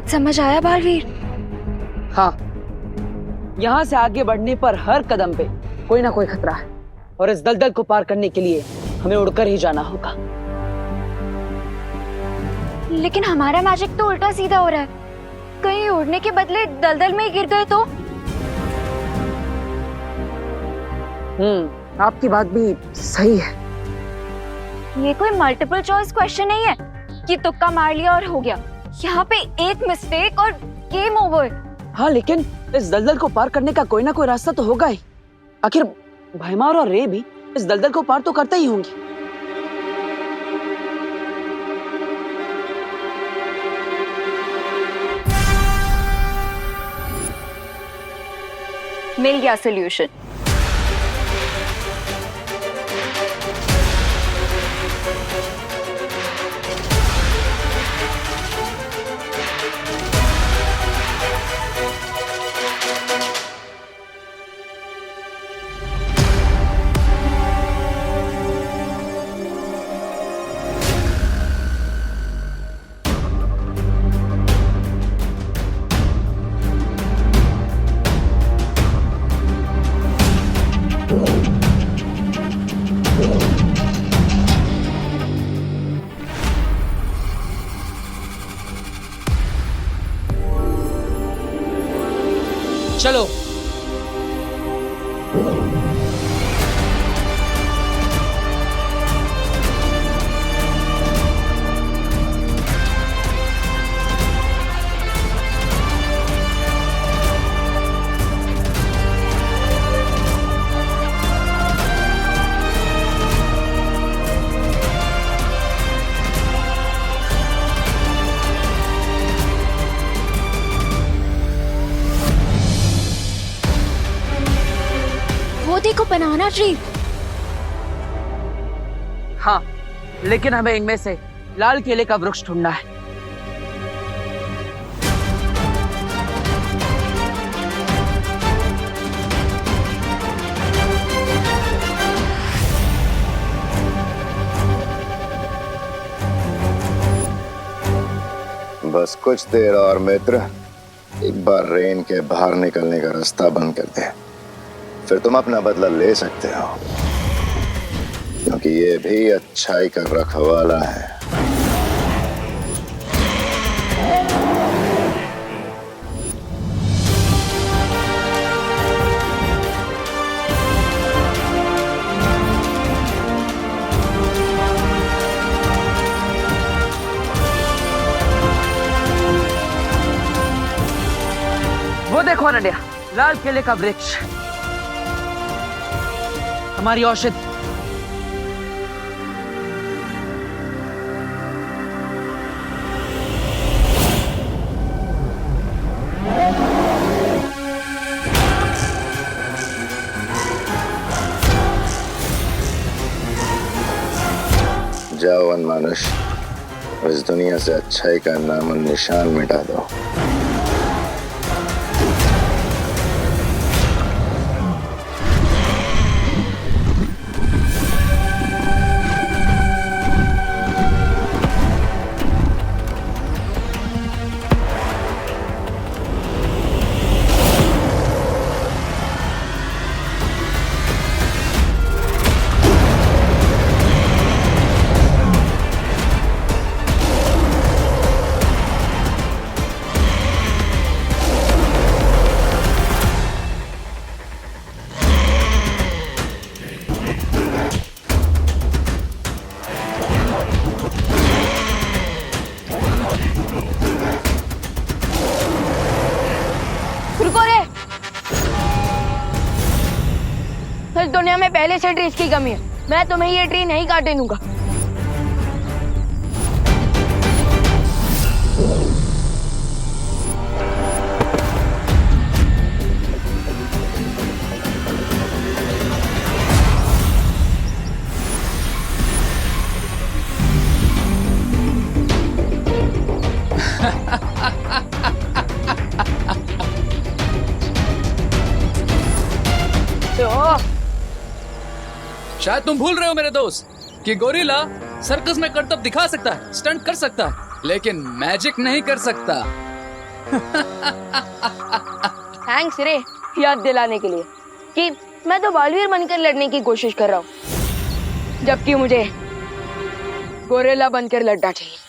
कुछ समझ आया बालवीर? हाँ, यहाँ से आगे बढ़ने पर हर कदम पे कोई ना कोई खतरा है और इस दलदल को पार करने के लिए हमें उड़कर ही जाना होगा। लेकिन हमारा मैजिक तो उल्टा सीधा हो रहा है, कहीं उड़ने के बदले दलदल में ही गिर गए तो? आपकी बात भी सही है। ये कोई मल्टीपल चॉइस क्वेश्चन नहीं है कि तुक्का मार लिया और हो गया। यहाँ पे एक मिस्टेक और गेम ओवर। हाँ, लेकिन इस दलदल को पार करने का कोई ना कोई रास्ता तो होगा ही। आखिर भैमार और रे भी इस दलदल को पार तो करते ही होंगे। मिल गया सॉल्यूशन। चलो। को बनाना ट्री। हाँ, लेकिन हमें इनमें से लाल केले का वृक्ष ढूंढना है। बस कुछ देर और मित्र, एक बार रेन के बाहर निकलने का रास्ता बंद कर दे, फिर तुम अपना बदला ले सकते हो, क्योंकि ये भी अच्छाई का रखवाला है। वो देखो नडिया, लाल केले का वृक्ष, हमारी औषधि। जाओ वनमानुष, इस दुनिया से अच्छाई का नाम और निशान मिटा दो। इस दुनिया में पहले से ट्रीज की कमी है, मैं तुम्हें ये ट्री नहीं काटने दूंगा। शायद तुम भूल रहे हो मेरे दोस्त कि गोरिल्ला सर्कस में करतब दिखा सकता है, स्टंट कर सकता है, लेकिन मैजिक नहीं कर सकता। थैंक्स रे याद दिलाने के लिए कि मैं तो बालवीर बनकर लड़ने की कोशिश कर रहा हूँ, जबकि मुझे गोरेला बनकर लड़ना चाहिए।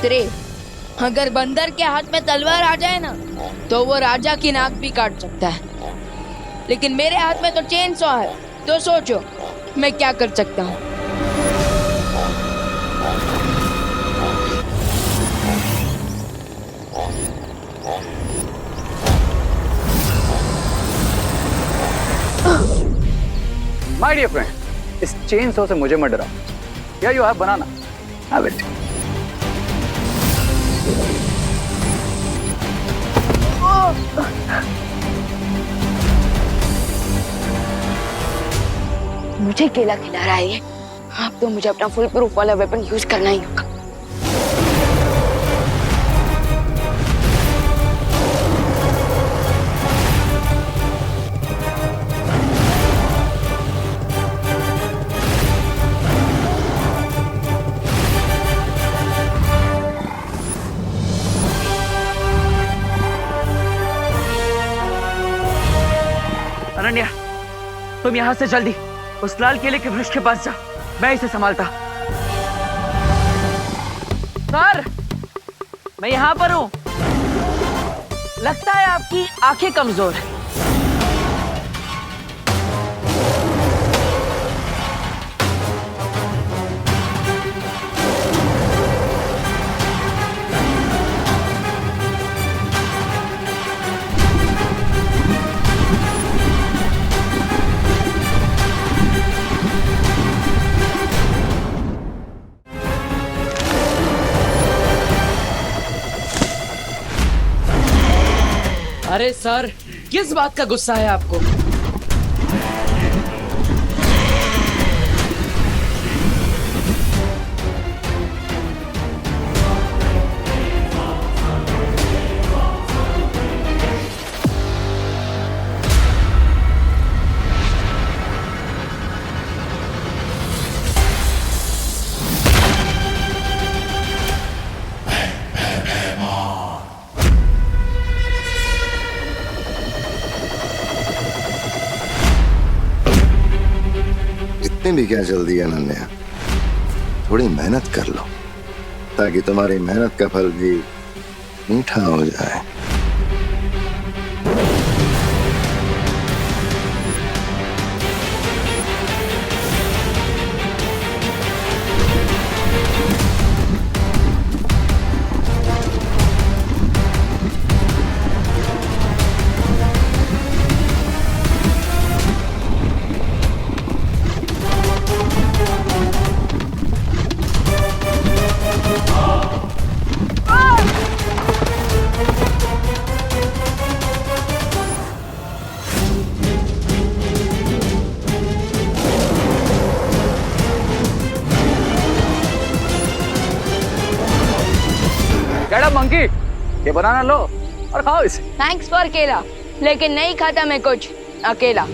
रे, अगर बंदर के हाथ में तलवार आ जाए ना तो वो राजा की नाक भी काट सकता है, लेकिन मेरे हाथ में तो चेन सॉ है, तो सोचो मैं क्या कर सकता हूँ। माय डियर फ्रेंड, इस चेन सॉ से मुझे मत डराओ। क्या you have banana? Have it. मुझे केला खिला रहा है ये। अब तो मुझे अपना फुल प्रूफ वाला वेपन यूज करना ही होगा। अनन्या, तुम यहाँ से जल्दी उस लाल किले के वृक्ष के पास जा, मैं इसे संभालता। सर, मैं यहाँ पर हूँ। लगता है आपकी आंखें कमजोर है। अरे सर, किस बात का गुस्सा है आपको? भी क्या जल्दी है अनन्या, थोड़ी मेहनत कर लो ताकि तुम्हारी मेहनत का फल भी मीठा हो जाए। मंकी, ये बनाना लो और खाओ इसे। थैंक्स फॉर केला, लेकिन नहीं खाता मैं कुछ अकेला।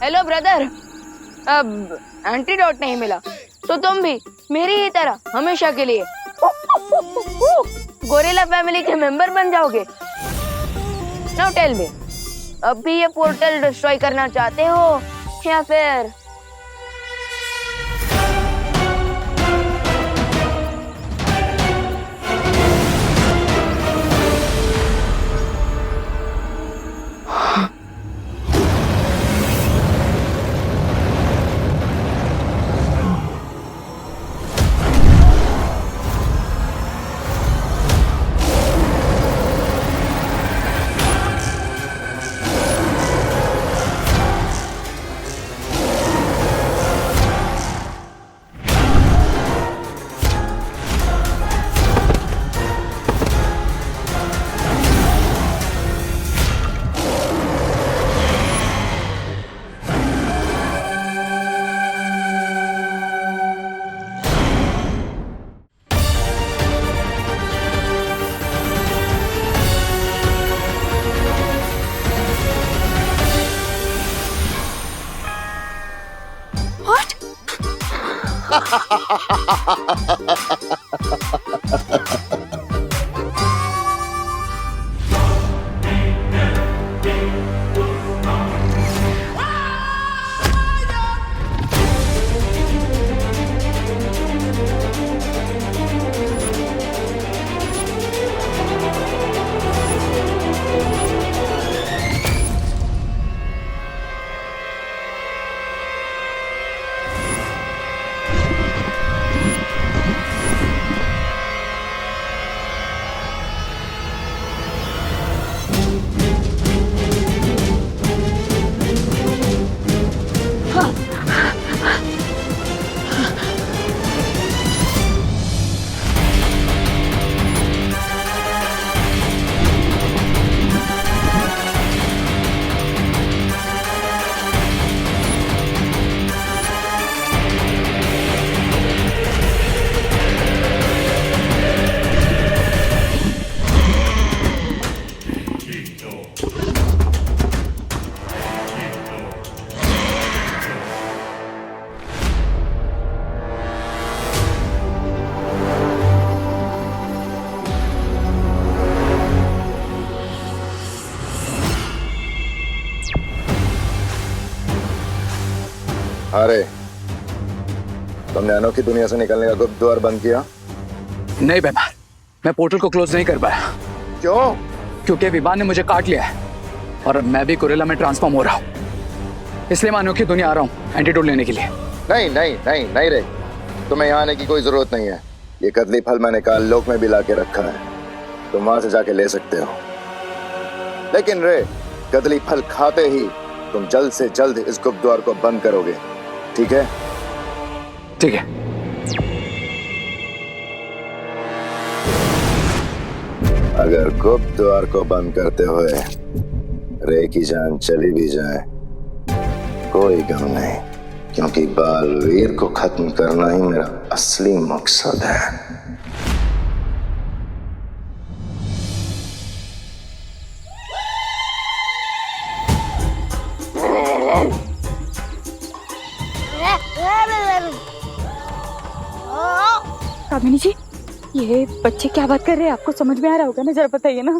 हेलो ब्रदर, अब एंटीडोट नहीं मिला तो तुम भी मेरी ही तरह हमेशा के लिए गोरिल्ला फैमिली के मेंबर बन जाओगे। नाउ टेल मी, अब भी ये पोर्टल डिस्ट्रॉय करना चाहते हो या फिर अरे तुमने अनोखी दुनिया से निकलने का गुप्त द्वार बंद किया? नहीं बेमार, मैं पोर्टल को क्लोज नहीं कर पाया। क्यों? क्योंकि विमान ने मुझे काट लिया है और अब मैं भी गोरिल्ला में ट्रांसफॉर्म हो रहा हूँ। इसलिए मैं अनोखी दुनिया आ रहा हूँ एंटीडोट लेने के लिए। नहीं नहीं नहीं नहीं रे, तुम्हें यहाँ आने की कोई जरूरत नहीं है। ये कदली फल मैंने काल लोक में भी लाके रखा है, तुम वहां से जाके ले सकते हो। लेकिन रे, कदली फल खाते ही तुम जल्द से जल्द इस गुप्त द्वार को बंद करोगे, ठीक है? ठीक है। अगर गुप्त द्वार को बंद करते हुए रे की जान चली भी जाए कोई गम नहीं, क्योंकि बालवीर को खत्म करना ही मेरा असली मकसद है। कामिनी जी, ये बच्चे क्या बात कर रहे हैं? आपको समझ में आ रहा होगा ना, जरा बताइए ना।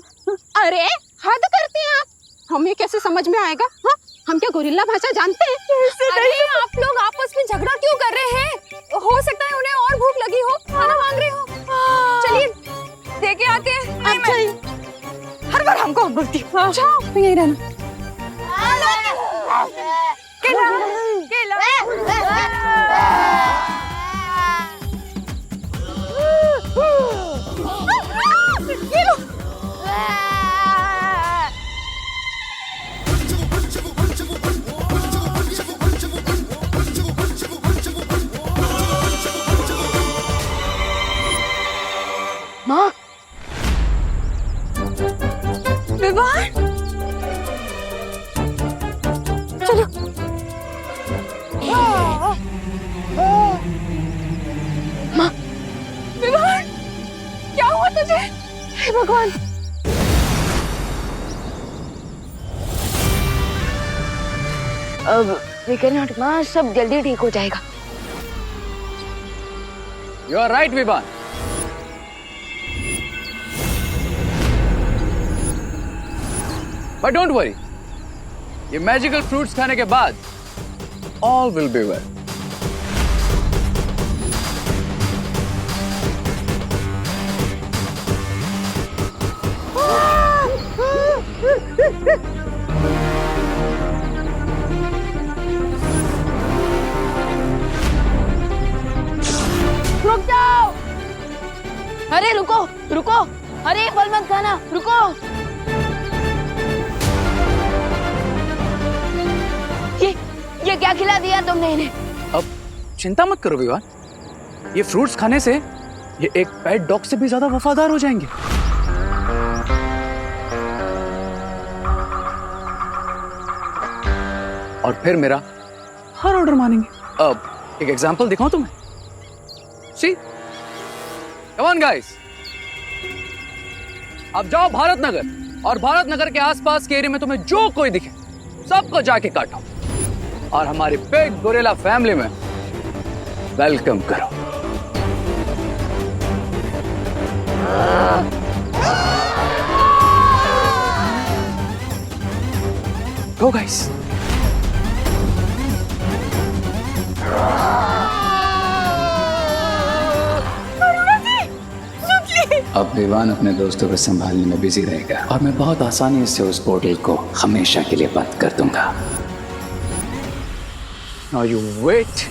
अरे हद करते हैं आप, हमें कैसे समझ में आएगा? हाँ, हम क्या गोरिल्ला भाषा जानते हैं? अरे आप लोग आपस में झगड़ा क्यों कर रहे हैं? हो सकता है उन्हें और भूख लगी हो, खाना मांग रहे हो। चलिए देके आते हैं। अच्छा, हर बार हमको बोलती हो। जाओ, यही रहना। केला, केला। ये लो। माँ, विवान, चलो। माँ, विवान, क्या हुआ तुझे? हे भगवान। फिकर नॉट माँ, सब जल्दी ठीक हो जाएगा। You are right Vivaan. But don't worry, ये मैजिकल फ्रूट्स खाने के बाद ऑल विल बी वेल। रुक जाओ! अरे रुको रुको, अरे फल मत खाना, रुको। ये क्या खिला दिया तुमने इन्हें? अब चिंता मत करो विवान, ये फ्रूट्स खाने से ये एक पेट डॉग से भी ज्यादा वफादार हो जाएंगे। और फिर मेरा हर ऑर्डर मानेंगे। अब एक एग्जांपल दिखाऊं तुम्हें? सी, कम ऑन गाइस, अब जाओ भारत नगर और भारत नगर के आसपास के एरिया में तुम्हें जो कोई दिखे सबको जाके काटो और हमारी बिग गोरिल्ला फैमिली में वेलकम करो। Go guys. अब विवान अपने दोस्तों को संभालने में बिजी रहेगा और मैं बहुत आसानी से उस पोर्टल को हमेशा के लिए बंद कर दूंगा। Now you wait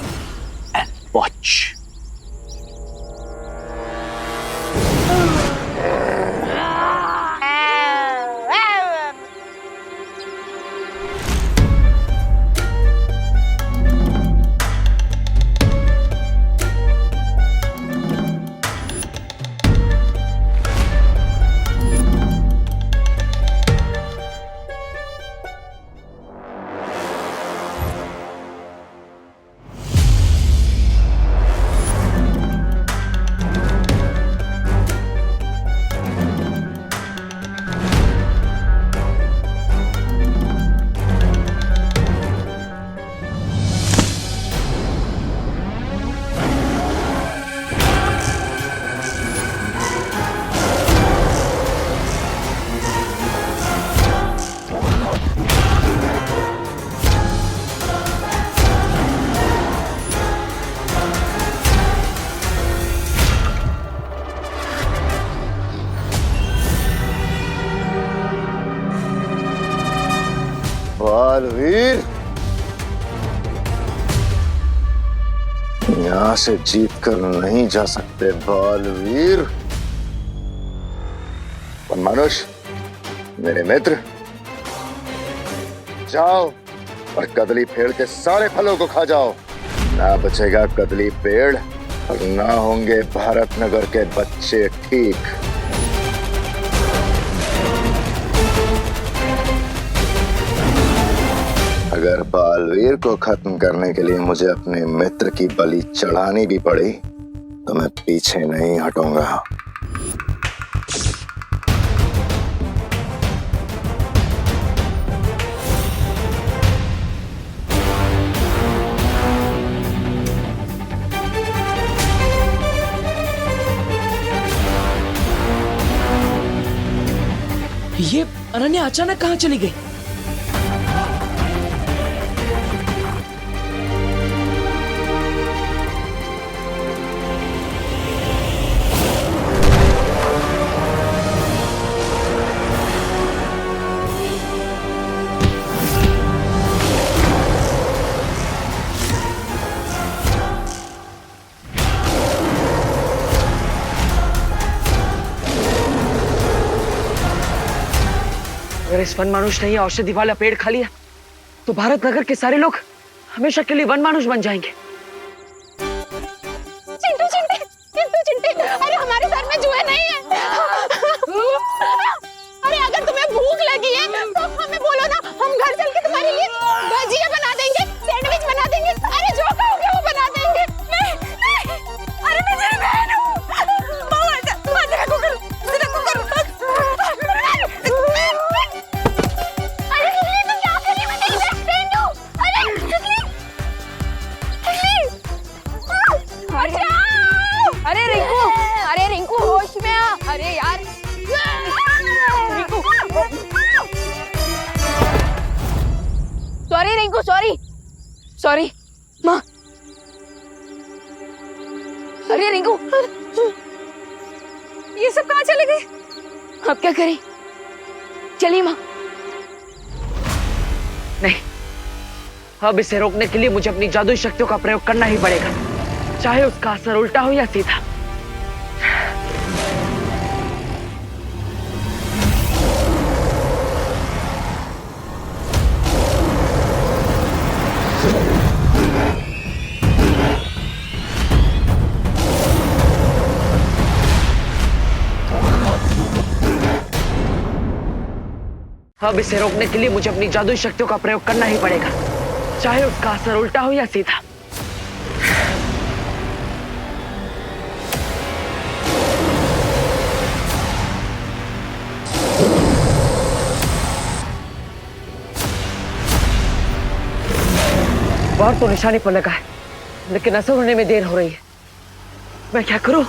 and watch. Baalveer, यहां से जीत कर नहीं जा सकते बालवीर। मनमानुष, मेरे मित्र, जाओ और कदली पेड़ के सारे फलों को खा जाओ। ना बचेगा कदली पेड़ और ना होंगे भारत नगर के बच्चे ठीक। अगर बालवीर को खत्म करने के लिए मुझे अपने मित्र की बलि चढ़ानी भी पड़ी तो मैं पीछे नहीं हटूंगा। ये अनन्या अचानक कहाँ चली गई? अगर इस वन मानुष ने ये औषधि वाला पेड़ खा लिया तो भारत नगर के सारे लोग हमेशा के लिए वन मानुष बन जाएंगे। चिंटू चिंटे, चिंटू चिंटे, अरे हमारे घर में जुए नहीं है। अरे अगर तुम्हें भूख लगी है तो हमें बोलो ना, हम घर चल के तुम्हारे लिए भजिया बना देंगे, सैंडविच बना देंगे। अरे जो कहोगे वो बना देंगे। नहीं, नहीं, अरे मैं तेरी बहन हूँ। अरे होश में आ। अरे यार सॉरी रिंकू, सॉरी माँ। अरे रिंकू, ये सब कहाँ चले गए? अब क्या करें? चलिए माँ। नहीं, अब इसे रोकने के लिए मुझे अपनी जादुई शक्तियों का प्रयोग करना ही पड़ेगा, चाहे उसका असर उल्टा हो या सीधा। अब इसे रोकने के लिए मुझे अपनी जादुई शक्तियों का प्रयोग करना ही पड़ेगा, चाहे उसका असर उल्टा हो या सीधा। बाहर तो निशाने पर लगा है, लेकिन असर होने में देर हो रही है। मैं क्या करूं?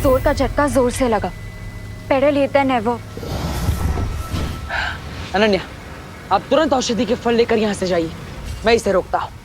जोर का झटका जोर से लगा। पेडल लेता नेवर। अनन्या, आप तुरंत औषधि के फल लेकर यहाँ से जाइए, मैं इसे रोकता हूँ।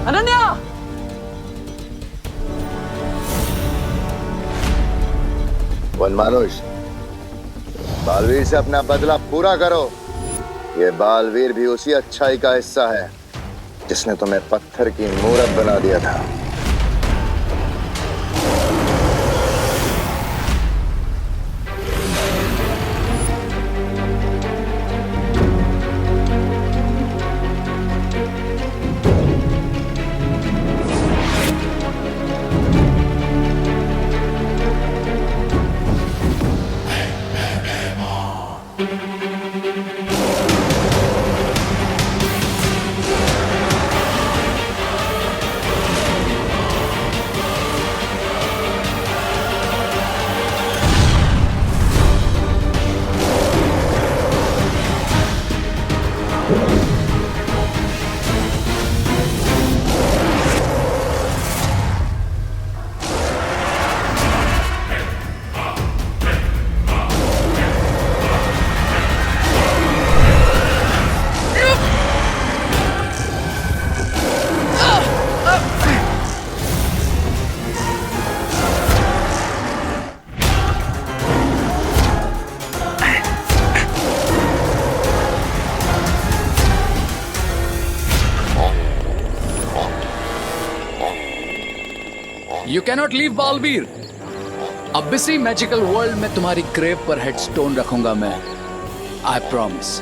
अनन्या! वनमानुष, बालवीर से अपना बदला पूरा करो। ये बालवीर भी उसी अच्छाई का हिस्सा है जिसने तुम्हें पत्थर की मूरत बना दिया था। You cannot leave, Baalveer. अब इसी मैजिकल वर्ल्ड में तुम्हारी ग्रेव पर हेडस्टोन रखूंगा मैं। I promise।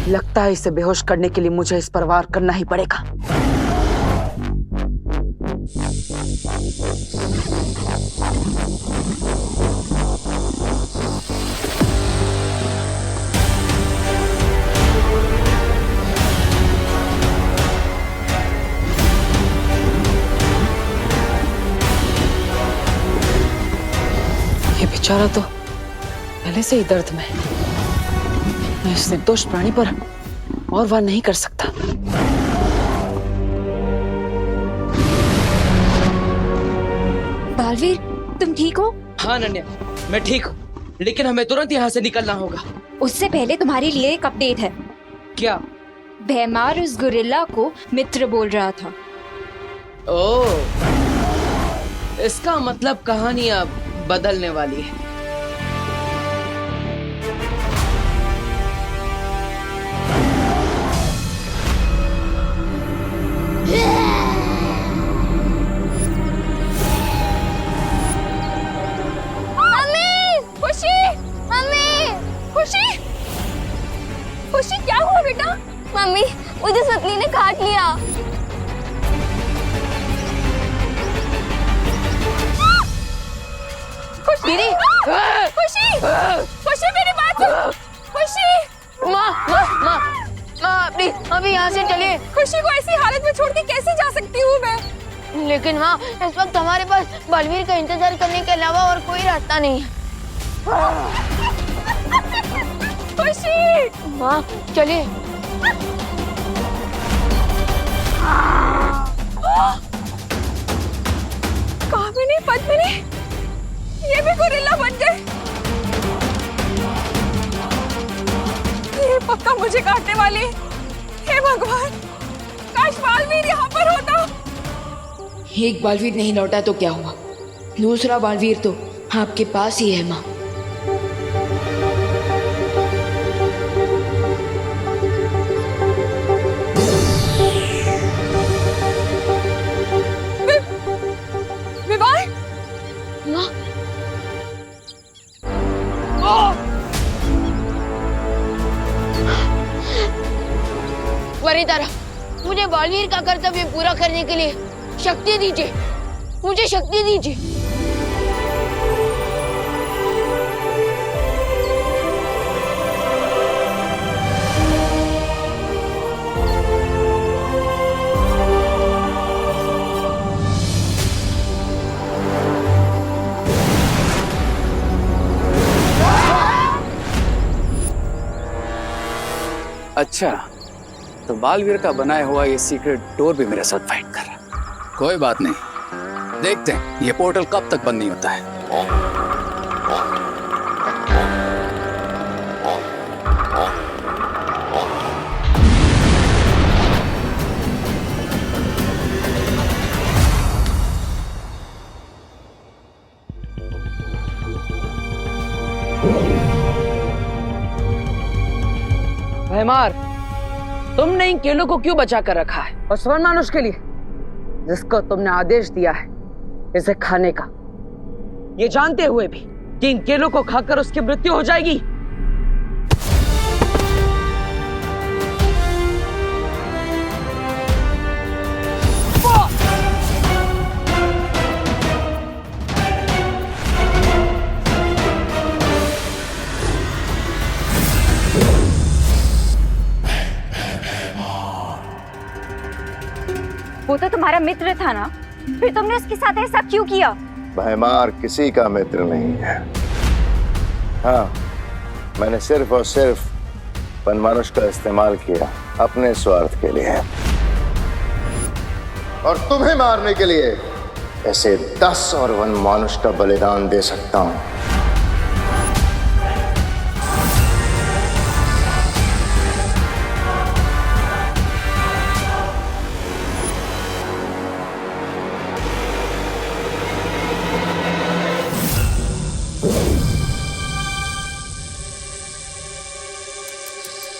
लगता है इसे बेहोश करने के लिए मुझे इस पर वार करना ही पड़ेगा। बेचारा तो पहले से ही दर्द में है। मैं इस निर्दोष प्राणी पर और वार नहीं कर सकता। बालवीर, तुम ठीक हो? हाँ अनन्या, मैं ठीक हूँ, लेकिन हमें तुरंत यहाँ से निकलना होगा। उससे पहले तुम्हारे लिए एक अपडेट है। क्या? भैमार उस गुरिल्ला को मित्र बोल रहा था। ओह, इसका मतलब कहानी अब बदलने वाली है। खुशी, क्या हुआ बेटा? मम्मी, मुझे सतली ने काट लिया। खुशी, खुशी, खुशी मेरी बात सुन। खुशी, माँ प्लीज अभी यहाँ से चलिए। खुशी को ऐसी हालत में छोड़ के कैसे जा सकती हूँ मैं? लेकिन माँ, इस वक्त हमारे पास बलवीर का इंतजार करने के अलावा और कोई रास्ता नहीं है। खुशी, माँ चलिए। कामिनी, पद्मिनी, ये भी गुरिल्ला बन गए। ये पक्का मुझे काटने वाले। हे भगवान, काश बालवीर यहाँ पर होता। एक बालवीर नहीं लौटा तो क्या हुआ, दूसरा बालवीर तो आपके पास ही है माँ। वरिदारा, मुझे बालवीर का कर्तव्य पूरा करने के लिए शक्ति दीजिए, मुझे शक्ति दीजिए। अच्छा, तो बालवीर का बनाया हुआ ये सीक्रेट डोर भी मेरे साथ फाइट कर रहा है। कोई बात नहीं, देखते हैं ये पोर्टल कब तक बंद नहीं होता है। भैमार, तुमने इन केलों को क्यों बचा कर रखा है? और स्वर्ण मानुष के लिए, जिसको तुमने आदेश दिया है इसे खाने का, ये जानते हुए भी कि इन केलों को खाकर उसकी मृत्यु हो जाएगी। वो तो तुम्हारा मित्र था ना, फिर तुमने उसके साथ ऐसा क्यों किया? भैमार किसी का मित्र नहीं है। हाँ, मैंने सिर्फ और सिर्फ वनमानुष का इस्तेमाल किया अपने स्वार्थ के लिए, और तुम्हें मारने के लिए ऐसे 10 और वनमानुष का बलिदान दे सकता हूं।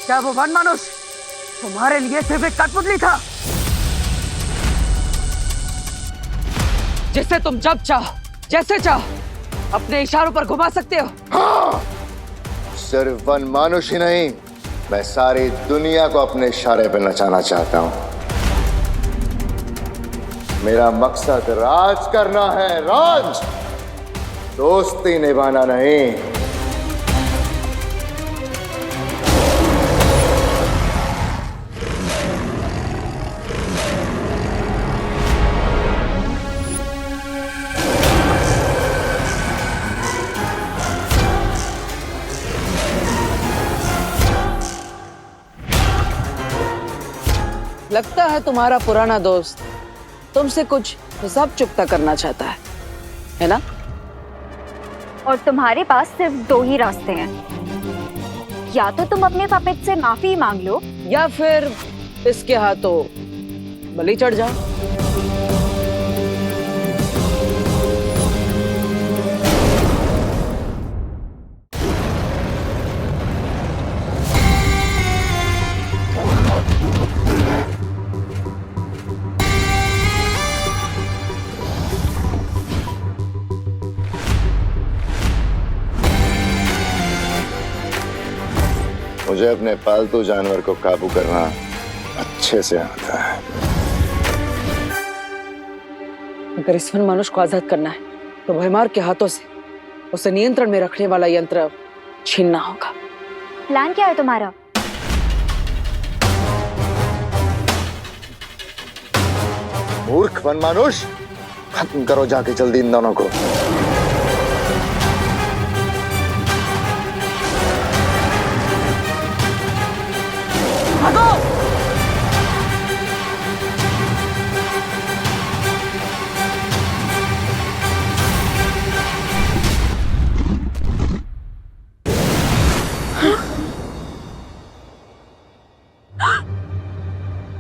क्या वो वनमानुष तुम्हारे लिए सिर्फ एक कठपुतली था जिसे तुम जब चाहो जैसे चाहो अपने इशारों पर घुमा सकते हो? हाँ, सिर्फ वनमानुष ही नहीं, मैं सारी दुनिया को अपने इशारे पे नचाना चाहता हूं। मेरा मकसद राज करना है, राज, दोस्ती निभाना नहीं। लगता है तुम्हारा पुराना दोस्त तुमसे कुछ हिसाब चुकता करना चाहता है ना? और तुम्हारे पास सिर्फ दो ही रास्ते हैं, या तो तुम अपने पापित से माफी मांग लो, या फिर इसके हाथों बलि चढ़ जाओ। मुझे अपने पालतू जानवर को काबू करना अच्छे से आता है। अगर इस वन मनुष्य को आजाद करना है तो भयमार के हाथों से उसे नियंत्रण में रखने वाला यंत्र छीनना होगा। प्लान क्या है तुम्हारा? मूर्ख वन मानुष, खत्म करो जाके जल्दी इन दोनों को।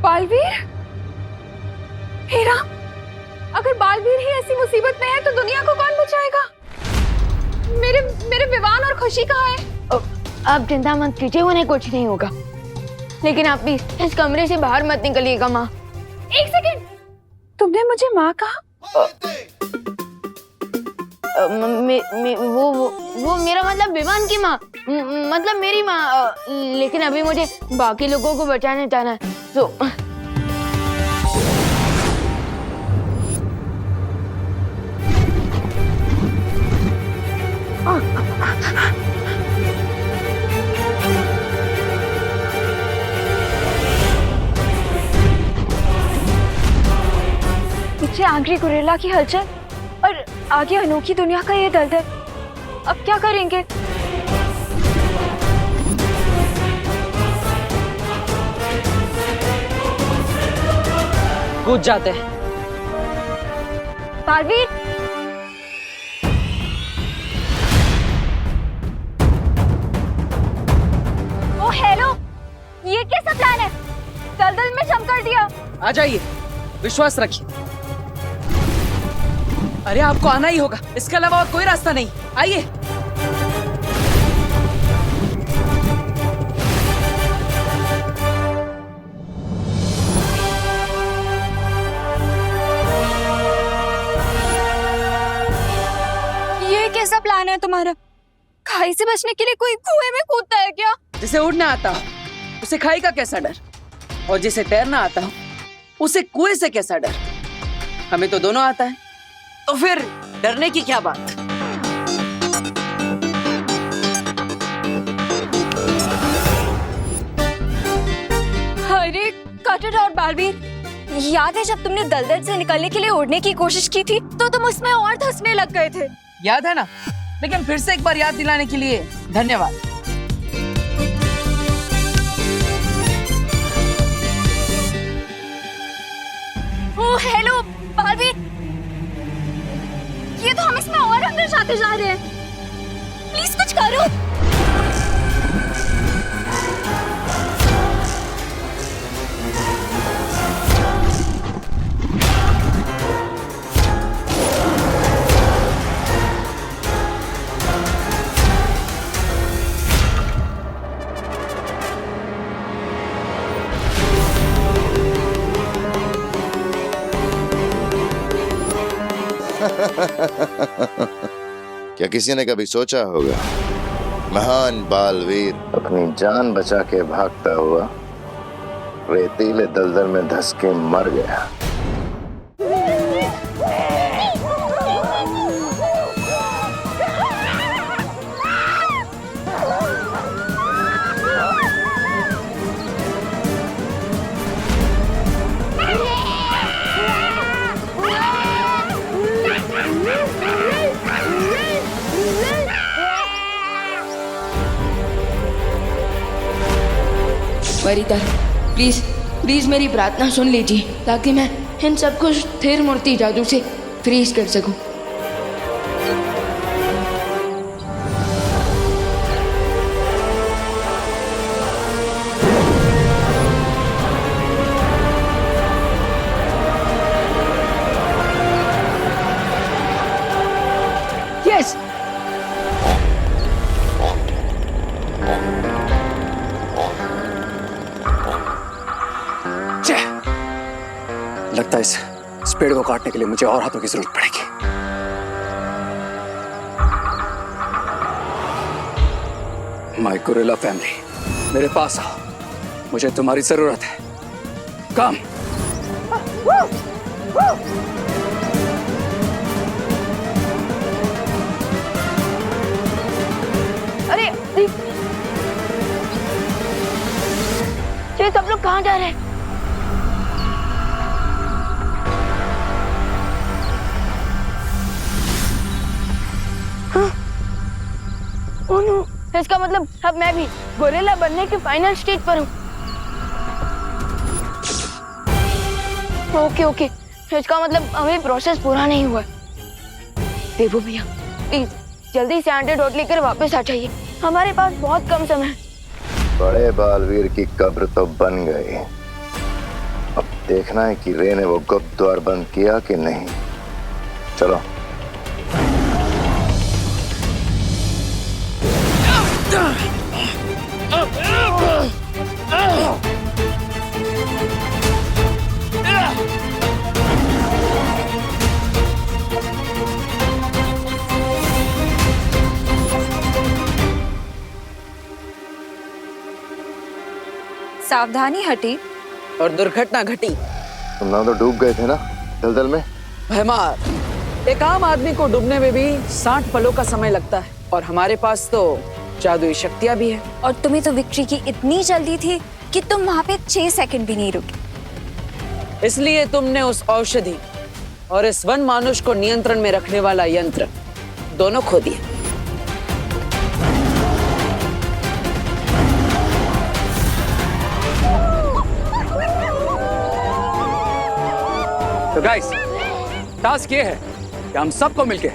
बालवीर, हे राम, अगर बालवीर ही ऐसी मुसीबत में है तो दुनिया को कौन बचाएगा? मेरे विवान और खुशी कहाँ है? आप चिंता मत कीजिए, उन्हें कुछ नहीं होगा। लेकिन आप भी इस कमरे से बाहर मत निकलिएगा माँ। एक सेकंड, तुमने मुझे माँ कहा? वो मेरा मतलब विवान की माँ, मतलब मेरी माँ। लेकिन अभी मुझे बाकी लोगों को बचाने जाना है, तो पीछे आंग्री गुरेला की हलचल और आगे अनोखी दुनिया का ये दलदल। अब क्या करेंगे? कूद जाते हैं। बालवीर, ओ हेलो, ये कैसा प्लान है? दलदल में जम कर दिया। आ जाइए, विश्वास रखिए। अरे आपको आना ही होगा, इसके अलावा और कोई रास्ता नहीं। आइए। ये कैसा प्लान है तुम्हारा? खाई से बचने के लिए कोई कुएं में कूदता है क्या? जिसे उड़ना आता हो उसे खाई का कैसा डर, और जिसे तैरना आता हो उसे कुएं से कैसा डर? हमें तो दोनों आता है, तो फिर डरने की क्या बात? अरे कटर और बालवीर, याद है जब तुमने दलदल से निकलने के लिए उड़ने की कोशिश की थी तो तुम उसमें और धंसने लग गए थे। याद है ना? लेकिन फिर से एक बार याद दिलाने के लिए धन्यवाद। ओ हेलो बालवीर, ये तो हम इसमें और अंदर जाते जा रहे हैं। प्लीज कुछ करो। क्या किसी ने कभी सोचा होगा महान बालवीर अपनी जान बचा के भागता हुआ रेतीले दलदल में धंस के मर गया? वरिता, प्लीज प्लीज मेरी प्रार्थना सुन लीजिए ताकि मैं इन सबको स्थिर मूर्ति जादू से फ्रीज कर सकूं। यस, लगता है इस पेड़ को काटने के लिए मुझे और हाथों की जरूरत पड़ेगी। माय गोरिल्ला फैमिली, मेरे पास आओ, मुझे तुम्हारी जरूरत है। कम। अरे ये सब लोग कहाँ जा रहे हैं? ओह नो, इसका मतलब अब मैं भी गोरिल्ला बनने के फाइनल स्टेज पर हूँ। ओके, इसका मतलब अभी प्रोसेस पूरा नहीं हुआ। देवो भैया प्लीज जल्दी से एंटीडोट लेकर वापस आ जाइए, हमारे पास बहुत कम समय है। बड़े बालवीर की कब्र तो बन गई, अब देखना है कि रे ने वो गुप्त द्वार बंद किया कि नहीं। चलो। सावधानी हटी और दुर्घटना घटी। तुम ना तो डूब गए थे ना दलदल में। भैमार, एक आम आदमी को डूबने में भी 60 पलों का समय लगता है, और हमारे पास तो जादुई शक्तियां भी है। और तुम्हें तो विक्ट्री की इतनी जल्दी थी कि तुम वहाँ पे 6 सेकंड भी नहीं रुके। इसलिए तुमने उस औषधि और इस वन मानुष को नियंत्रण में रखने वाला यंत्र दोनों खो दिए। तो गाइस, टास्क ये है कि हम सबको मिलके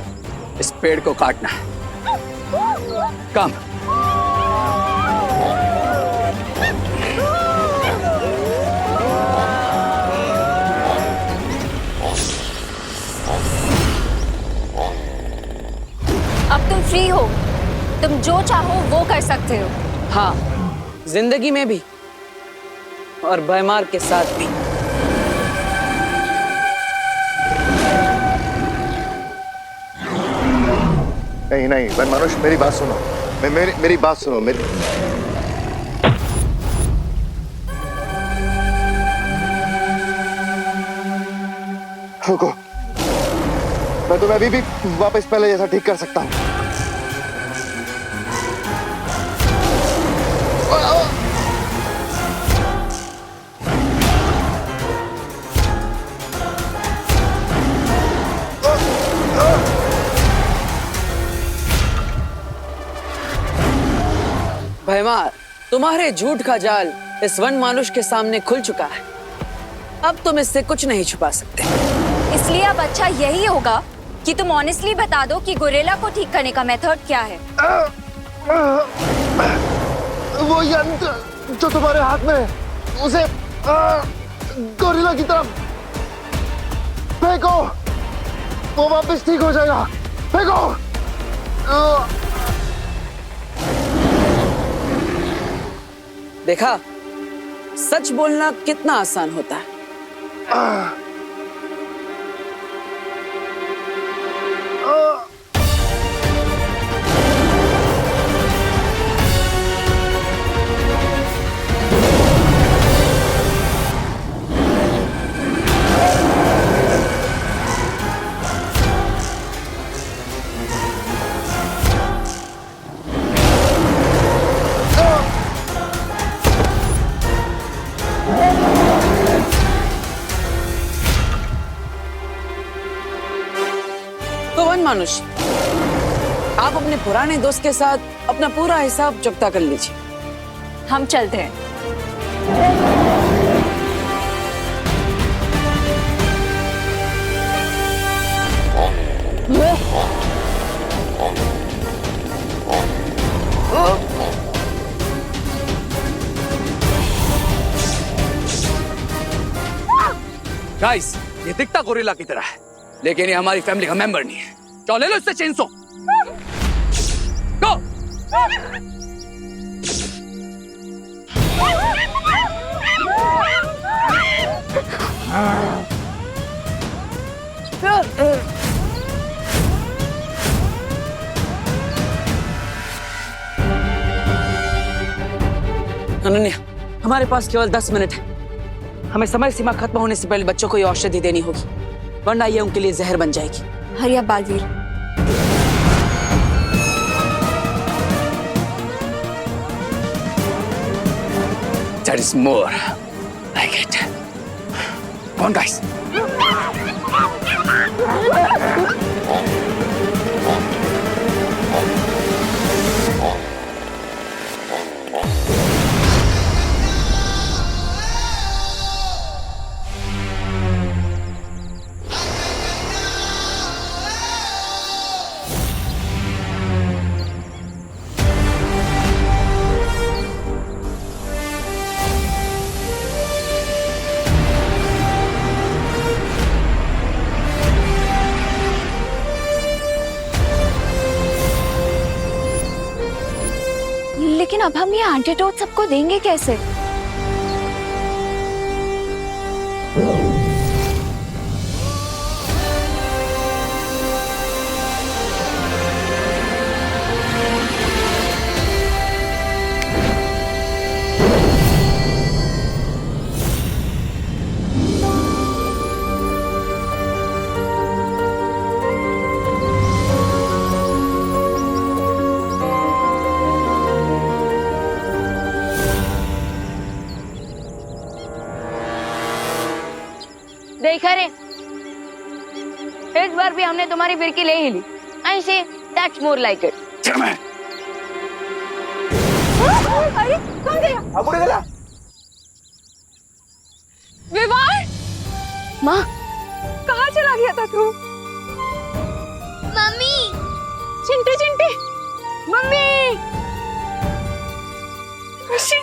इस पेड़ को काटना है। कम। अब तुम फ्री हो, तुम जो चाहो वो कर सकते हो। हाँ, जिंदगी में भी और भैमार के साथ भी। नहीं वन मानुष, मेरी बात सुनो। मेरी बात सुनो। रुको, मैं तुम्हें अभी भी वापस पहले जैसा ठीक कर सकता हूँ। भैमार, तुम्हारे झूठ का जाल इस वन मानुष के सामने खुल चुका है। अब तुम इससे कुछ नहीं छुपा सकते। इसलिए अब अच्छा यही होगा कि तुम ऑनेस्टली बता दो कि गोरिल्ला को ठीक करने का मेथड क्या है। वो यंत्र जो तुम्हारे हाथ में है, उसे गोरिल्ला की तरफ फेंको, वो वापस ठीक हो जाएगा। फेंको। देखा, सच बोलना कितना आसान होता है। तो वन मानुष, आप अपने पुराने दोस्त के साथ अपना पूरा हिसाब चुकता कर लीजिए। हम चलते हैं। गाइस, ये दिखता गोरिल्ला की तरह है, लेकिन ये हमारी फैमिली का मेंबर नहीं है। चलो ले लो इससे चेनसो। गो। अनन्या, हमारे पास केवल 10 मिनट है। हमें समय सीमा खत्म होने से पहले बच्चों को ये औषधि देनी होगी, वरना ये उनके लिए जहर बन जाएगी। हरी अब Baalveer. That is more like it. Come on, guys. लेकिन अब हम ये एंटीडोट सबको देंगे कैसे? देखा रे, इस बार भी हमने तुम्हारी फिरकी ले ही ली। I say that's more like it. अरे कौन गया? विवान, माँ, कहाँ चला गया था तू? मम्मी, चिंटे चिंटे, मम्मी, खुशी,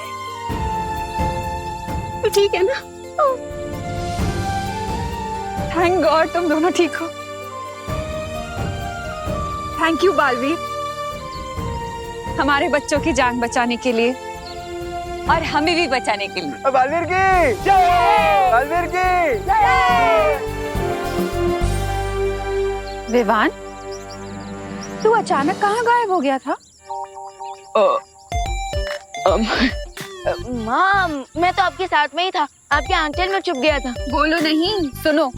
तू ठीक है ना? थैंक गॉड तुम दोनों ठीक हो। थैंक यू बालवीर, हमारे बच्चों की जान बचाने के लिए और हमें भी बचाने के लिए। बालवीर की जय! बालवीर की जय! विवान, तू अचानक कहाँ गायब हो गया था? माँ, मैं तो आपके साथ में ही था, आपके आंचल में छुप गया था। बोलो नहीं, सुनो,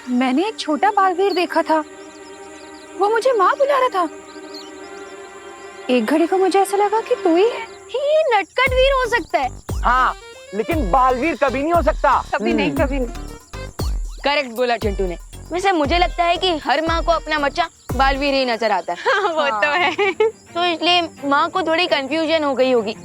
मैंने एक छोटा बालवीर देखा था, वो मुझे माँ बुला रहा था। एक घड़ी को मुझे ऐसा लगा कि तू ही है। ये नटखट वीर हो सकता है। हाँ, लेकिन बालवीर कभी नहीं हो सकता। कभी नहीं, कभी नहीं। करेक्ट बोला चिंटू ने। वैसे मुझे लगता है कि हर माँ को अपना बच्चा बालवीर ही नजर आता है। हाँ, वो तो है। तो इसलिए माँ को थोड़ी कंफ्यूजन हो गई होगी।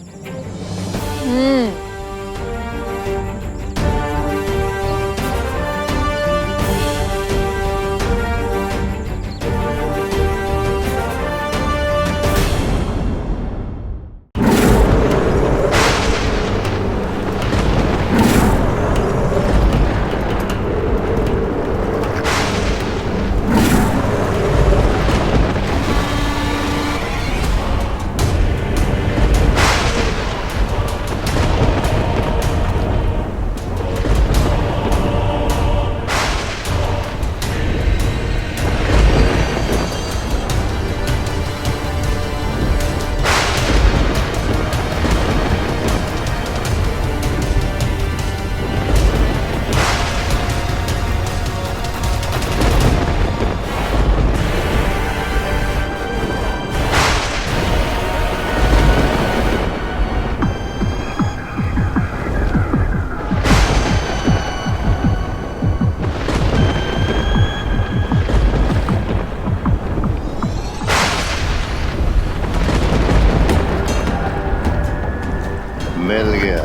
मिल गया।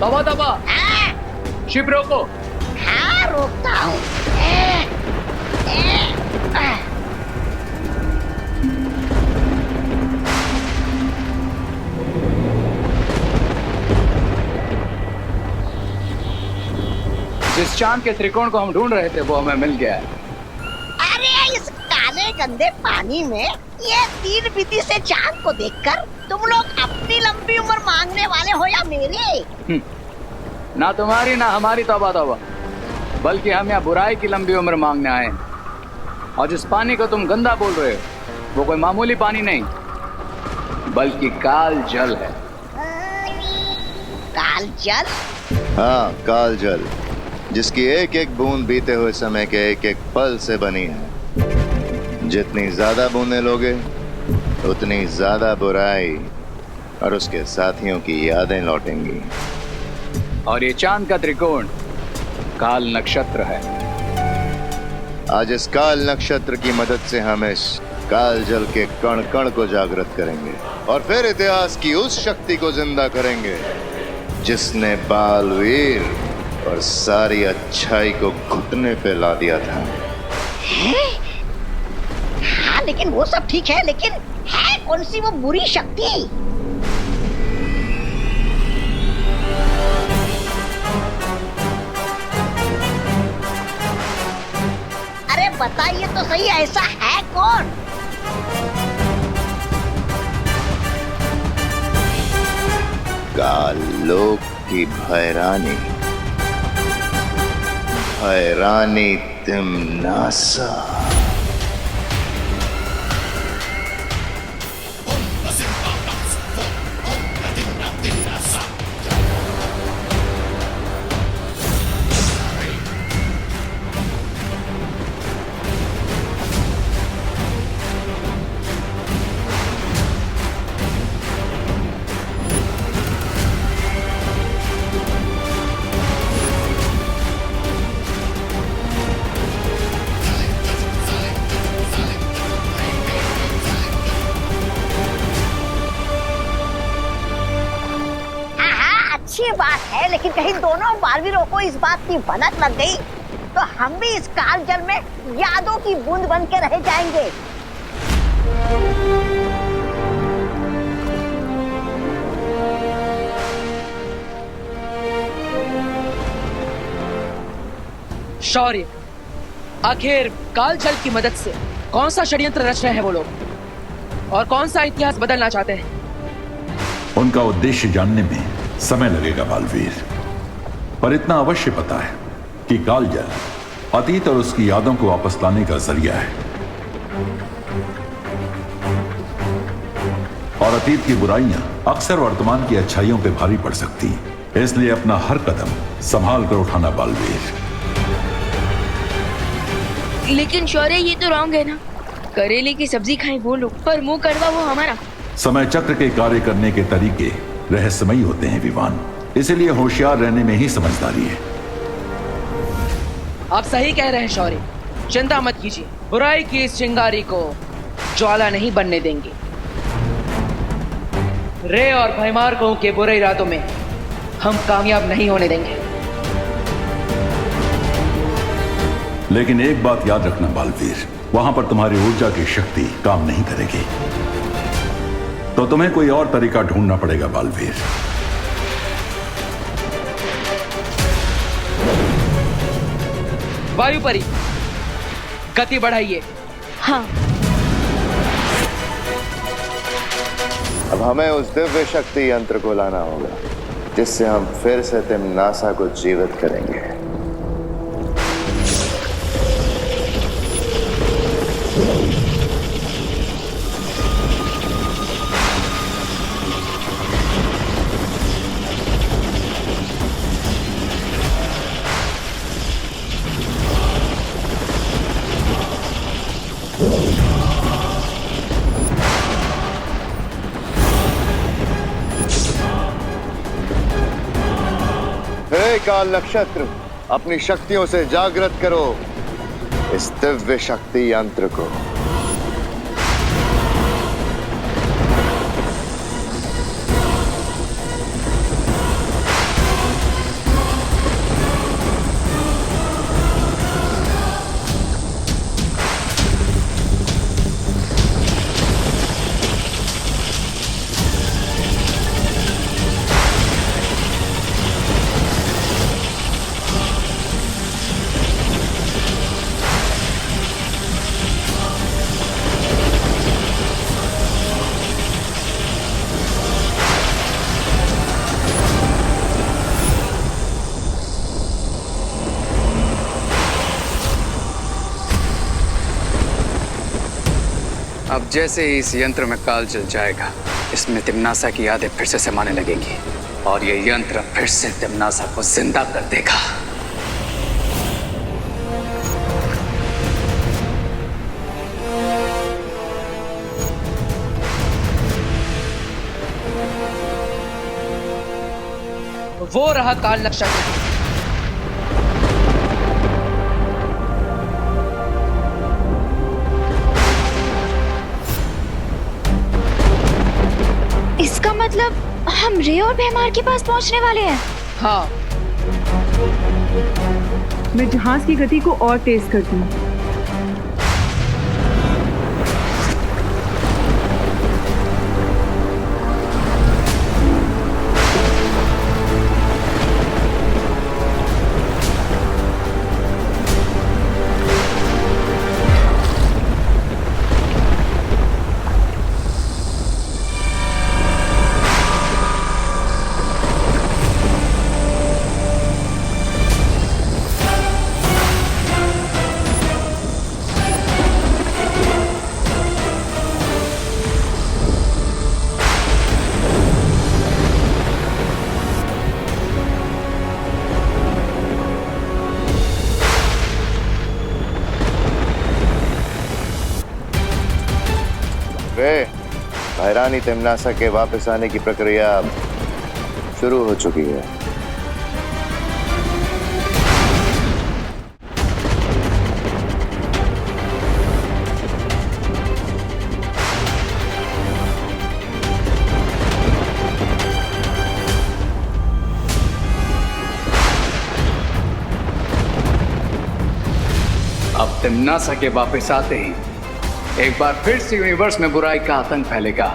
दबा दबा, शिप रोको। हाँ, रोकता हूँ। जिस चांद के त्रिकोण को हम ढूंढ रहे थे वो हमें मिल गया है। अरे इस काले गंदे पानी में ये 3 बिंदी से चांद को देखकर तुम लोग अपनी लंबी उम्र मांगने वाले हो या मेरी? ना तुम्हारी ना हमारी तौबा तौबा, बल्कि हम यहाँ बुराई की लंबी उम्र मांगने आए हैं। और जिस पानी को तुम गंदा बोल रहे हो वो कोई मामूली पानी नहीं बल्कि काल जल है। काल जल? हाँ, काल जल, जिसकी एक एक बूंद बीते हुए समय के एक एक पल से बनी है। जितनी ज्यादा बूंदें लोगे उतनी ज्यादा बुराई और उसके साथियों की यादें लौटेंगी। और ये चांद का त्रिकोण काल नक्षत्र है। आज इस काल नक्षत्र की मदद से हम इस काल जल के कण कण को जागृत करेंगे और फिर इतिहास की उस शक्ति को जिंदा करेंगे जिसने बालवीर और सारी अच्छाई को घुटने पे ला दिया था। हाँ लेकिन वो सब ठीक है, लेकिन है कौन सी वो बुरी शक्ति? अरे बताइए तो सही, ऐसा है कौन? काल लोक की भैरानी, भैरानी तिम्नासा। अच्छी बात है, लेकिन कहीं दोनों बालवीरों को इस बात की भनक लग गई तो हम भी इस काल जल में यादों की बूंद बन के रह जाएंगे। शौर्य, आखिर काल जल की मदद से कौन सा षड्यंत्र रच रहे हैं वो लोग और कौन सा इतिहास बदलना चाहते हैं? उनका उद्देश्य जानने में समय लगेगा बालवीर, पर इतना अवश्य पता है कि काल जल अतीत और उसकी यादों को वापस लाने का जरिया है और अतीत की बुराइयां अक्सर वर्तमान की अच्छाइयों पे भारी पड़ सकती हैं। इसलिए अपना हर कदम संभाल कर उठाना बालवीर। लेकिन शौर्य ये तो रॉन्ग है ना, करेले की सब्जी खाएं वो लोग पर मुंह कड़वा वो हमारा। समय चक्र के कार्य करने के तरीके रहस्यमयी होते हैं विवान, इसीलिए होशियार रहने में ही समझदारी है। आप सही कह रहे हैं शौर्य, चिंता मत कीजिए, बुराई की इस चिंगारी को ज्वाला नहीं बनने देंगे। रे और भयमार्कों के बुरे इरादों में हम कामयाब नहीं होने देंगे। लेकिन एक बात याद रखना बालवीर, वहां पर तुम्हारी ऊर्जा की शक्ति काम नहीं करेगी, तो तुम्हें कोई और तरीका ढूंढना पड़ेगा बालवीर। वायुपरी, गति बढ़ाइए। हाँ। अब हमें उस दिव्य शक्ति यंत्र को लाना होगा जिससे हम फिर से तिम्नासा को जीवित करेंगे। हे काल नक्षत्र, अपनी शक्तियों से जागृत करो इस दिव्य शक्ति यंत्र को। जैसे ही इस यंत्र में काल जल जाएगा, इसमें तिम्नासा की यादें फिर से समाने लगेंगी और ये यंत्र फिर से तिम्नासा को जिंदा कर देगा। वो रहा काल नक्षत्र। इसका मतलब हम रे और भैमार के पास पहुंचने वाले हैं। हाँ, मैं जहाज की गति को और तेज करती हूँ। भैरानी तिम्नासा के वापस आने की प्रक्रिया शुरू हो चुकी है। अब तिम्नासा के वापस आते ही एक बार फिर से यूनिवर्स में बुराई का आतंक फैलेगा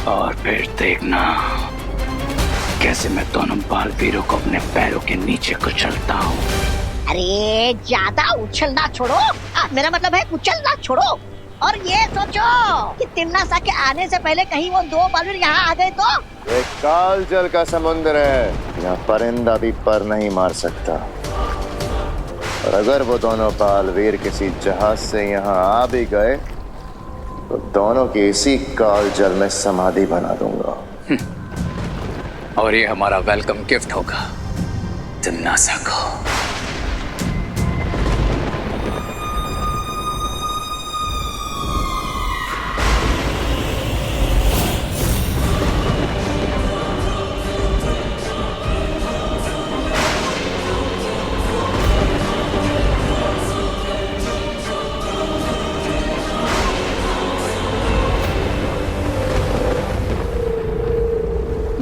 और फिर देखना कैसे मैं दोनों बालवीरों को अपने पैरों के नीचे कुचलता हूँ। अरे ज्यादा उछलना छोड़ो, मेरा मतलब है कुचलना छोड़ो। और ये सोचो कि तिम्नासा के आने से पहले कहीं वो दो बालवीर यहाँ आ गए तो। ये काल जल का समुद्र है, यहाँ परिंदा भी पर नहीं मार सकता। और अगर वो दोनों बालवीर किसी जहाज से यहाँ आ भी गए तो दोनों की इसी काल जल में समाधि बना दूंगा। और ये हमारा वेलकम गिफ्ट होगा तिम्नासा को।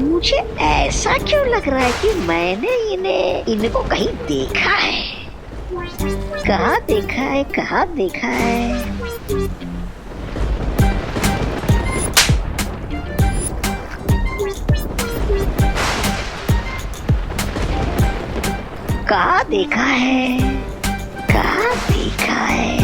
मुझे ऐसा क्यों लग रहा है कि मैंने इनको कहीं देखा है। कहाँ देखा है, कहाँ देखा है? कहाँ देखा है, कहाँ देखा है?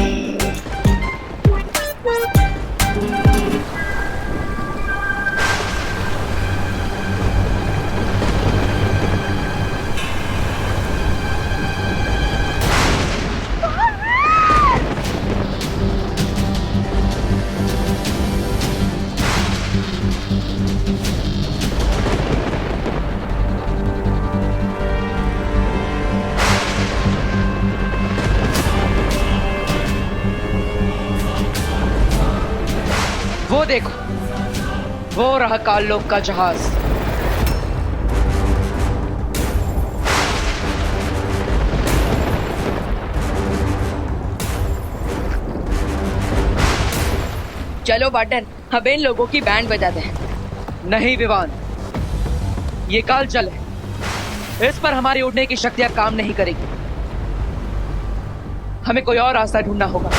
वो देखो, वो रहा काललोक का जहाज। चलो वाटन, अब इन लोगों की बैंड बजा दें। नहीं विवान, ये काल जल है, इस पर हमारी उड़ने की शक्तियां काम नहीं करेगी। हमें कोई और रास्ता ढूंढना होगा।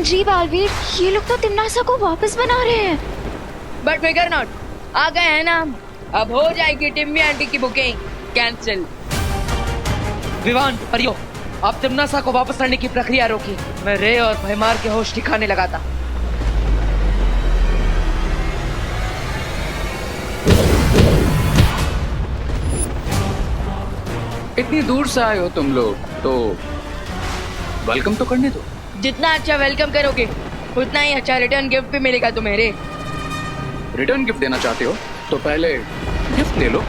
जी बालवीर, ये लोग तो तिमनासा को वापस बना रहे हैं। बट फिकर नॉट, आ गए हैं ना हम। अब हो जाएगी टिम्मी आंटी की बुकिंग कैंसिल। विवान, परियो, आप तिमनासा को वापस लाने की प्रक्रिया रोकी। मैं रे और भयमार के होश ठिकाने लगा था। इतनी दूर से आए हो तुम लोग, तो वेलकम तो करने दो। जितना अच्छा वेलकम करोगे उतना ही अच्छा रिटर्न गिफ्ट भी मिलेगा तुम्हें रे। रिटर्न गिफ्ट देना चाहते हो तो पहले गिफ्ट ले लो।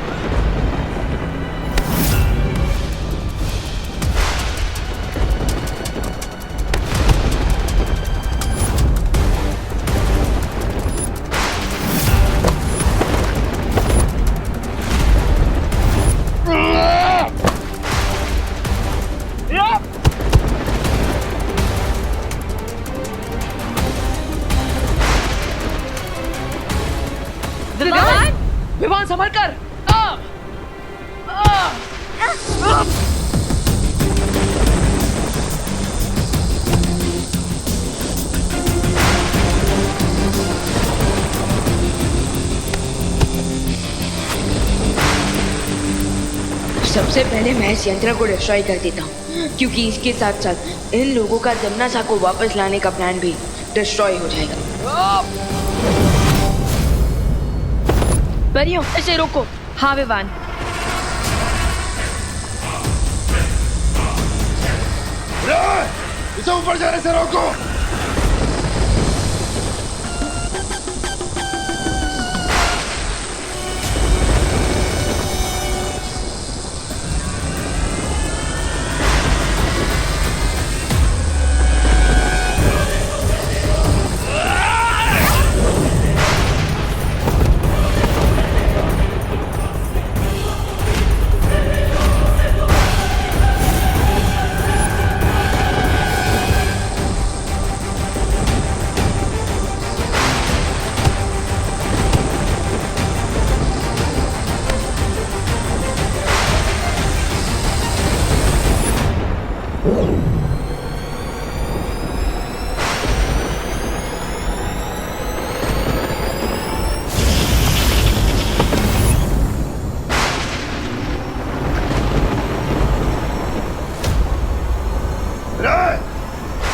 विवान, संभल कर। सबसे पहले मैं इस यंत्र को डिस्ट्रॉय कर देता हूँ, क्योंकि इसके साथ साथ इन लोगों का तिमनासा को वापस लाने का प्लान भी डिस्ट्रॉय हो जाएगा। परियों, इसे रोको। हाँ विवान। इसे ऊपर जाने से रोको।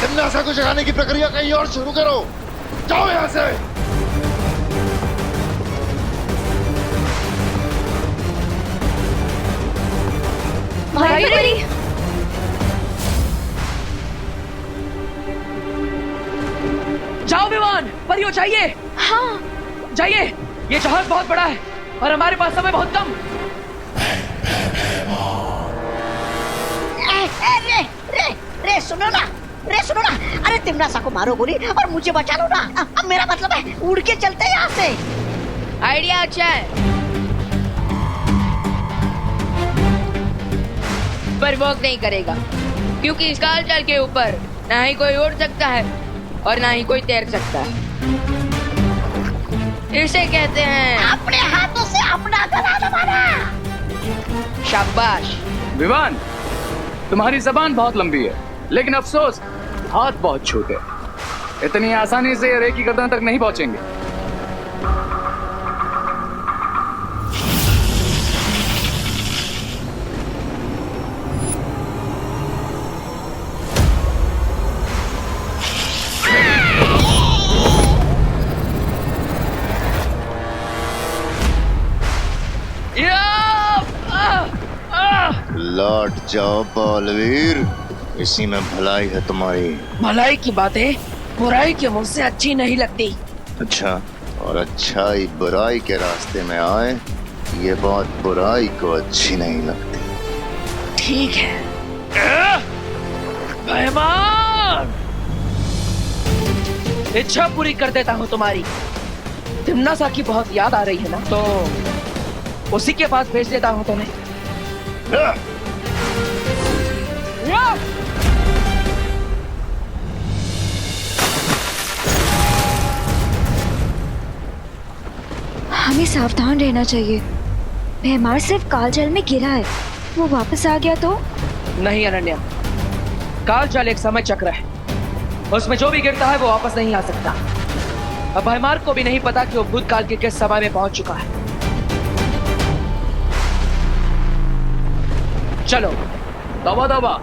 तिमनासा को जगाने की प्रक्रिया कहीं और शुरू करो। जाओ यहाँ से। भाई, जाओ विवान, परियो चाहिए। हाँ जाइए, ये जहाज बहुत बड़ा है और हमारे पास समय बहुत कम। रे सुनो ना, अरे तिमनासा को मारो गोली और मुझे बचा लो ना। अब मेरा मतलब है उड़ के चलते यहाँ से। आइडिया अच्छा है, पर वर्क नहीं करेगा, क्योंकि इस कालचल के ऊपर ना ही कोई उड़ सकता है और ना ही कोई तैर सकता है। इसे कहते हैं अपने हाथों से अपना गला दबाना। शाबाश। विवान, तुम्हारी जबान बहुत लंबी है, लेकिन अफसोस हाथ बहुत छोटे। इतनी आसानी से रे की गर्दन तक नहीं पहुंचेंगे। लौट जाओ बालवीर, इसी में भलाई है तुम्हारी। भलाई की बातें बुराई के मुंह से अच्छी नहीं लगती। अच्छा, और अच्छाई बुराई के रास्ते में आए, ये बात बुराई को अच्छी नहीं लगती। ठीक है भयमान, इच्छा पूरी कर देता हूँ तुम्हारी। तिमनासा की बहुत याद आ रही है ना, तो उसी के पास भेज देता हूँ तुम्हें। हमें सावधान रहना चाहिए। भयमार सिर्फ कालजल में गिरा है, वो वापस आ गया तो? नहीं अनन्या, कालजाल एक समय चक्र है उसमें जो भी गिरता है वो वापस नहीं आ सकता। अब भयमार को भी नहीं पता कि वो भूतकाल के किस समय में पहुंच चुका है। चलो। तौबा तौबा।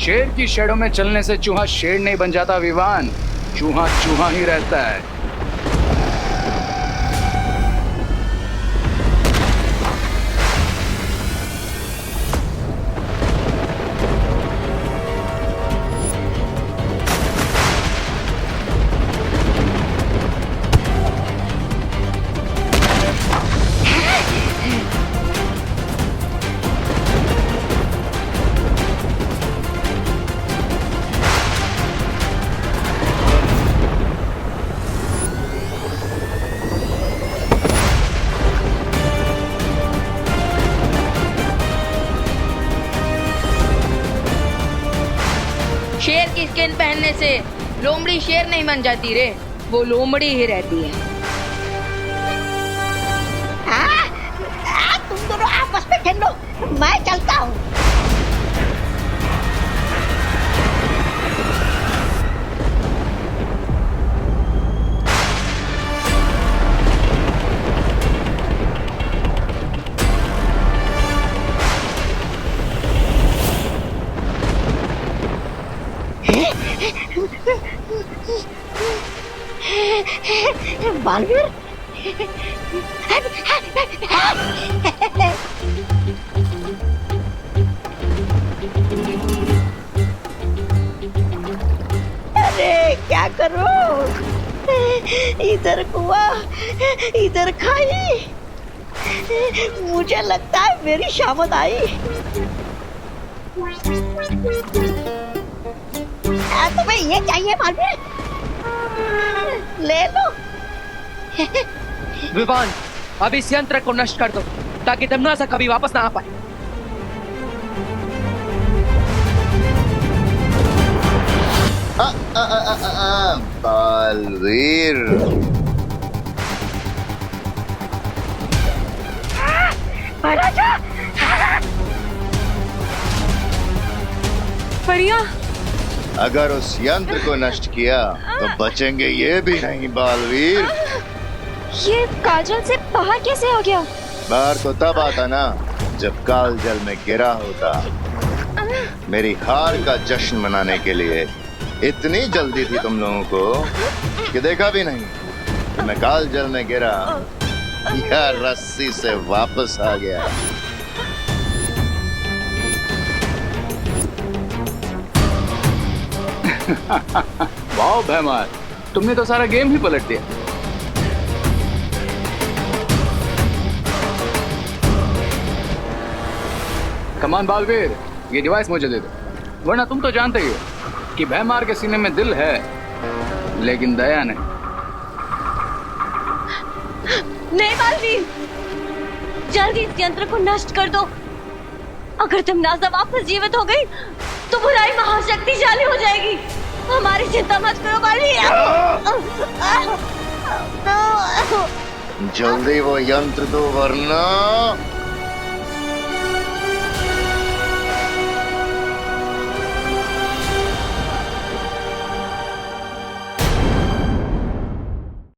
शेर की शेडों में चलने से चूहा शेर नहीं बन जाता विवान, चूहा चूहा ही रहता है। शेर की स्किन पहनने से लोमड़ी शेर नहीं बन जाती रे, वो लोमड़ी ही रहती है। तुम दोनों आपस में खेल लो, मैं चलता हूँ। बालवीर, अरे क्या करो, इधर कुआं इधर खाई, मुझे लगता है मेरी शामत आई। तुम्हें ये चाहिए बालवीर, ले लो। विवान, अब इस यंत्र को नष्ट कर दो ताकि तमनासा कभी वापस ना आ पाए। बालवीर, परिया, अगर उस यंत्र को नष्ट किया तो बचेंगे ये भी नहीं बालवीर। ये काजल से बाहर कैसे आ गया? बाहर तो तब आता ना जब काल जल में गिरा होता। मेरी हार का जश्न मनाने के लिए इतनी जल्दी थी तुम लोगों को कि देखा भी नहीं कि मैं काल जल में गिरा या रस्सी से वापस आ गया। वाह भैमार, तुमने तो सारा गेम ही पलट दिया। कमान बालवीर, ये डिवाइस मुझे दे दो, वरना तुम तो जानते ही हो कि भैमार के सीने में दिल है लेकिन दया नहीं। नहीं बालवीर, जल्दी इस यंत्र को नष्ट कर दो। अगर तमनासा वापस जीवित हो गई तो बुराई महाशक्तिशाली हो जाएगी। हमारी चिंता मत करो बालवीर। जल्दी वो यंत्र दो वरना